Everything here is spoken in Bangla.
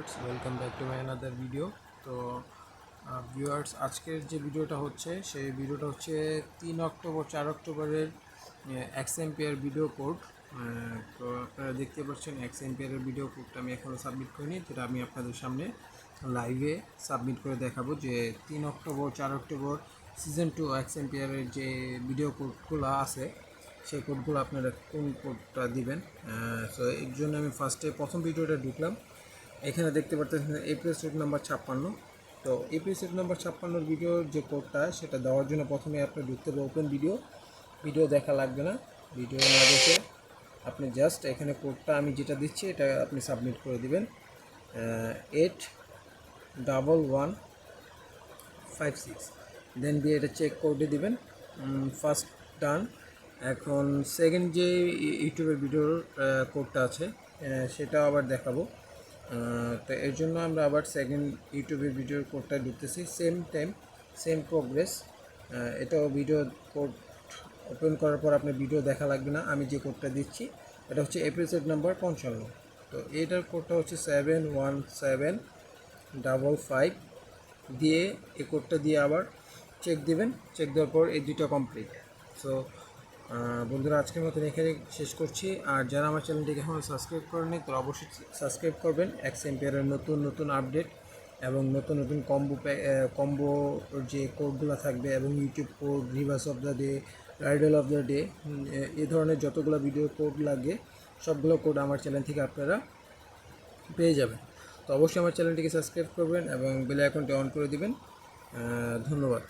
Viewers, welcome back to my another video. তো ভিউয়ার্স, আজকের যে ভিডিওটা হচ্ছে সেই ভিডিওটা হচ্ছে 3 অক্টোবর 4 অক্টোবরের এক্সএমপিআর ভিডিও কোড। তো আপনারা দেখতে পাচ্ছেন এক্সএমপিআরের ভিডিও কোডটা আমি এখনও সাবমিট করিনি, যেটা আমি আপনাদের সামনে লাইভে সাবমিট করে দেখাবো যে 3 অক্টোবর 4 অক্টোবর সিজন 2 এক্সএমপিআরের যে ভিডিও কোডগুলো আছে সেই কোডগুলো আপনারা কোন কোডটা দিবেন। সো এর জন্য আমি ফার্স্টে প্রথম ভিডিওটা ঢুকলাম। এখানে দেখতে পাচ্ছেন এপিসোড নাম্বার 56। তো এপিসোড নাম্বার 56 ভিডিওর যে কোডটা সেটা দেওয়ার জন্য প্রথমে আপনি ঢুকতে হবে ওপেন ভিডিও দেখা লাগবে না। ভিডিও না দেখে আপনি জাস্ট এখানে কোডটা আমি যেটা দিচ্ছি এটা আপনি সাবমিট করে দিবেন। 81156 দেন দিয়ে এটা চেক কোডে দিবেন। ফার্স্ট ডান। এখন সেকেন্ড যে ইউটিউবের ভিডিওর কোডটা আছে সেটা আবার দেখাবো। তো এর জন্য আমরা আবার সেকেন্ড ইউটিউবের ভিডিওর কোডটা ঢুকতেছি। Same time same progress. এটাও ভিডিও কোড ওপেন করার পর আপনার ভিডিও দেখা লাগবে না। আমি যে কোডটা দিচ্ছি এটা হচ্ছে এপিসোড নাম্বার 55। তো এটার কোডটা হচ্ছে 71755 দিয়ে এই কোডটা দিয়ে আবার চেক দিবেন। চেক দেওয়ার পর এই দুটো কমপ্লিট। সো বন্ধুরা, আজকের মতন এখানে শেষ করছি। আর যারা আমার চ্যানেলটিকে এখনও সাবস্ক্রাইব করেনি তারা অবশ্যই সাবস্ক্রাইব করবেন। এক্সএমপিআরের নতুন আপডেট এবং নতুন কম্বো যে কোডগুলো থাকবে এবং YouTube code, reverse of the day, riddle of the day, এই ধরনের যতগুলো ভিডিও কোড লাগে সবগুলো কোড আমার চ্যানেল থেকে আপনারা পেয়ে যাবেন। তো অবশ্যই আমার চ্যানেলটিকে সাবস্ক্রাইব করবেন এবং বেল আইকনটি অন করে দিবেন। ধন্যবাদ।